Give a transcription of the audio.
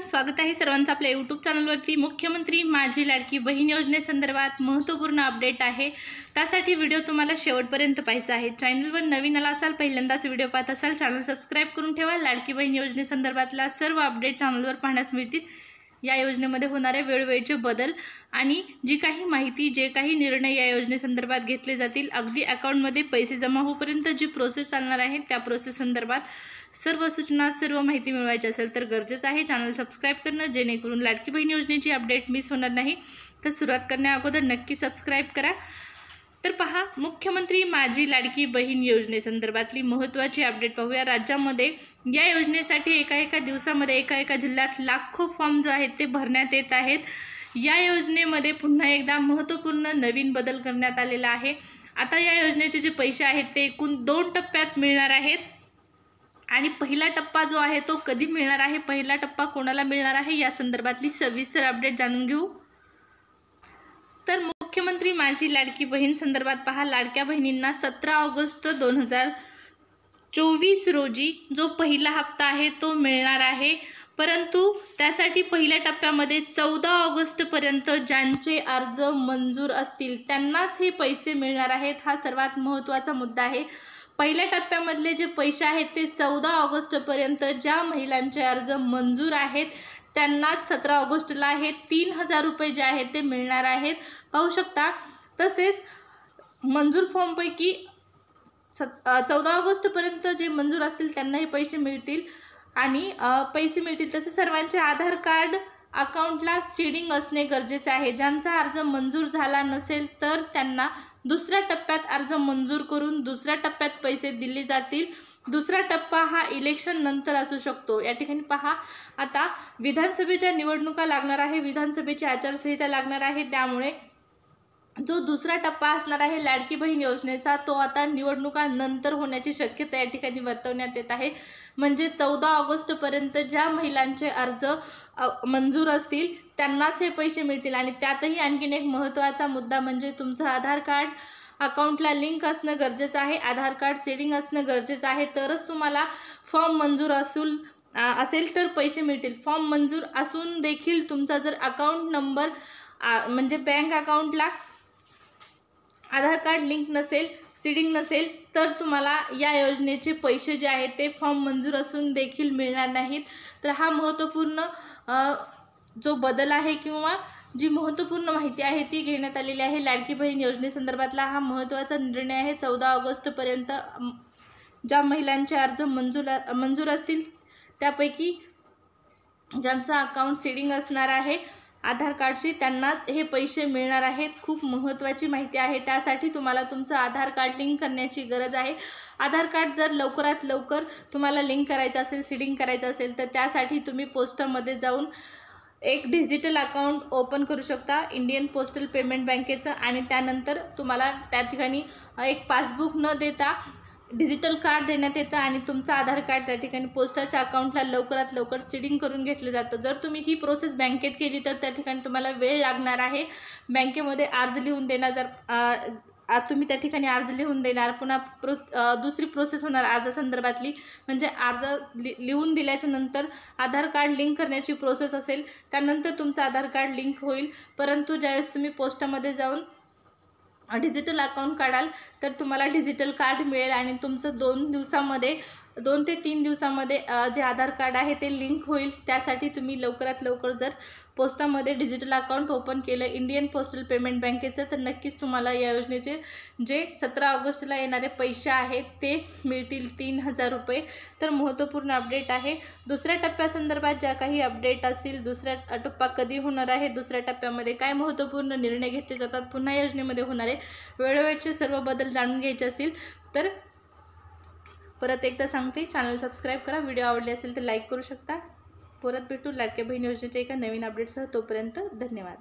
स्वागत आहे सर्वांचं आपल्या यूट्यूब चॅनलवरती। मुख्यमंत्री माझी लाडकी बहीण योजनेसंदर्भात महत्त्वपूर्ण अपडेट आहे, त्यासाठी व्हिडिओ तुम्हाला शेवटपर्यंत पाहायचा आहे। चॅनलवर नवीन आला असाल, पहिल्यांदाच व्हिडिओ पाहत असाल, चॅनल सबस्क्राइब करून ठेवा। लाडकी बहीण योजनेसंदर्भातला सर्व अपडेट चॅनलवर पाहण्यास मिळतील। या योजनेमध्ये होणारे वेळोवेळीचे बदल आणि जी काही माहिती, जे काही निर्णय या योजनेसंदर्भात घेतले जातील, अगदी अकाउंटमध्ये पैसे जमा होईपर्यंत जी प्रोसेस चालणार आहे त्या प्रोसेस संदर्भात सर्व सूचना, सर्व माहिती मिळवायची असेल तर गरजेचं आहे चॅनल सबस्क्राइब करणं, जेणेकरून लाडकी बहीण योजनेची अपडेट मिस होणार नाही। तर सुरुवात करण्या अगोदर नक्की सबस्क्राइब करा। तर पहा, मुख्यमंत्री माझी लाडकी बहीण योजनेसंदर्भातली महत्त्वाची अपडेट पाहूया। राज्यामध्ये या योजनेसाठी एका दिवसामध्ये एका जिल्ह्यात लाखो फॉर्म जो आहेत ते भरण्यात येत आहेत। या योजनेमध्ये पुन्हा एकदा महत्त्वपूर्ण नवीन बदल करण्यात आलेला आहे। आता या योजनेचे जे पैसे आहेत ते एकूण 2 टप्प्यात मिळणार आहेत आणि पहिला टप्पा जो आहे तो कधी मिळणार आहे, पहिला टप्पा कोणाला मिळणार आहे, या संदर्भातली सविस्तर अपडेट जाणून घेऊ। तर मुख्यमंत्री माझी लाडकी बहीण संदर्भात पहा, लाडक्या बहिणींना 17 ऑगस्ट 2024 रोजी जो पहिला हप्ता आहे तो मिळणार आहे, परंतु त्यासाठी पहिल्या टप्प्यामध्ये 14 ऑगस्ट पर्यंत ज्यांचे अर्ज मंजूर असतील त्यांनाच हे पैसे मिळणार आहेत। हा सर्वात महत्त्वाचा मुद्दा आहे। पहिल्या टप्प्यामधले जे पैसे आहेत ते 14 ऑगस्ट पर्यंत ज्या महिलांचे अर्ज मंजूर आहेत त्यांनाच 17 ऑगस्टला हे 3000 रुपये जे आहेत ते मिळणार आहेत, पाहू शकता। तसेच मंजूर फॉर्मपैकी 14 ऑगस्ट पर्यंत जे मंजूर असतील त्यांना हे पैसे मिळतील आणि तसेच सर्वांचे आधार कार्ड अकाउंटला सीडिंग असणे गरजेचे आहे। ज्यांचा अर्ज मंजूर झाला नसेल तर त्यांना दुसऱ्या टप्प्यात अर्ज मंजूर करून दुसऱ्या टप्प्यात पैसे दिले जातील। दुसरा टप्पा हा इलेक्शन नंतर असू शकतो। या ठिकाणी पहा, आता विधानसभेच्या निवडणुका लागणार आहे, विधानसभेची आचारसंहिता लागणार आहे, त्यामुळे जो दुसरा टप्पा असणार आहे लाडकी बहीण योजनेचा तो आता निवडणुका नंतर होण्याची शक्यता या ठिकाणी वर्तवण्यात येत आहे। म्हणजे 14 ऑगस्ट पर्यंत ज्या महिलांचे अर्ज मंजूर असतील त्यांनाच हे पैसे मिळतील। आणि त्यातही आणखीन एक महत्त्वाचा मुद्दा म्हणजे तुमचं आधार कार्ड अकाउंटला लिंक असणं गरजेचं आहे, आधार कार्ड सेटिंग असणं गरजेचं आहे, तरच तुम्हाला फॉर्म मंजूर असेल तर पैसे मिळतील। फॉर्म मंजूर असून देखील तुमचा जर अकाउंट नंबर म्हणजे बँक अकाउंटला आधार कार्ड लिंक नसेल, सीडिंग नसेल तर तुम्हाला या योजनेचे पैसे जे आहेत ते फॉर्म मंजूर असून देखील मिळणार नाहीत। तर हा महत्त्वपूर्ण जो बदल आहे किंवा जी महत्त्वपूर्ण माहिती आहे ती घेण्यात आलेली आहे। लाडकी बहीण योजनेसंदर्भातला हा महत्त्वाचा निर्णय आहे। 14 ऑगस्टपर्यंत ज्या महिलांचे अर्ज मंजूर असतील त्यापैकी ज्यांचा अकाउंट सीडिंग असणार आहे आधार कार्डशी त्यांनाच हे पैसे मिळणार आहेत। खूप महत्त्वाची माहिती आहे। त्यासाठी तुम्हाला तुमचं आधार कार्ड लिंक करण्याची गरज आहे। आधार कार्ड जर लवकरात लवकर तुम्हाला लिंक करायचं असेल, सीडिंग करायचं असेल तर त्यासाठी तुम्ही पोस्टामध्ये जाऊन एक डिजिटल अकाउंट ओपन करू शकता इंडियन पोस्टल पेमेंट बँकेचं, आणि त्यानंतर तुम्हाला त्या ठिकाणी एक पासबुक न देता डिजिटल कार्ड देण्यात येतं आणि तुमचं आधार कार्ड त्या ठिकाणी पोस्टाच्या अकाउंटला लवकरात लवकर सीडिंग करून घेतलं जातं। जर तुम्ही ही प्रोसेस बँकेत केली तर त्या ठिकाणी तुम्हाला वेळ लागणार आहे। बँकेमध्ये अर्ज लिहून देणार, जर तुम्ही त्या ठिकाणी अर्ज लिहून देणार, पुन्हा दुसरी प्रोसेस होणार अर्जासंदर्भातली, म्हणजे अर्ज लिहून दिल्याच्या नंतर आधार कार्ड लिंक करण्याची प्रोसेस असेल, त्यानंतर तुमचं आधार कार्ड लिंक होईल। परंतु ज्यावेळेस तुम्ही पोस्टामध्ये जाऊन डिजिटल अकाउंट काढाल तर तुम्हाला डिजिटल कार्ड मिळेल आणि तुमचं 2 ते 3 दिवसामध्ये जे आधार कार्ड आहे ते लिंक होईल। त्यासाठी तुम्ही लवकरात लवकर जर पोस्टामध्ये डिजिटल अकाउंट ओपन केलं इंडियन पोस्टल पेमेंट बँकेचं तर नक्कीच तुम्हाला या योजनेचे जे 17 ऑगस्टला येणारे पैसे आहेत ते मिळतील 3000 रुपये। तर महत्त्वपूर्ण अपडेट आहे। दुसऱ्या टप्प्यासंदर्भात ज्या काही अपडेट असतील, दुसरा टप्पा कधी होणार आहे, दुसऱ्या टप्प्यामध्ये काय महत्त्वपूर्ण निर्णय घेतले जातात, पुन्हा योजनेमध्ये होणारे वेळोवेळचे सर्व बदल जाणून घ्यायचे असतील तर परत एकदा सांगते, चॅनल सबस्क्राइब करा। व्हिडिओ आवडले असेल तर लाईक करू शकता। परत भेटू लाडक्या बहीण योजनेच्या एका नवीन अपडेटसह। तोपर्यंत धन्यवाद।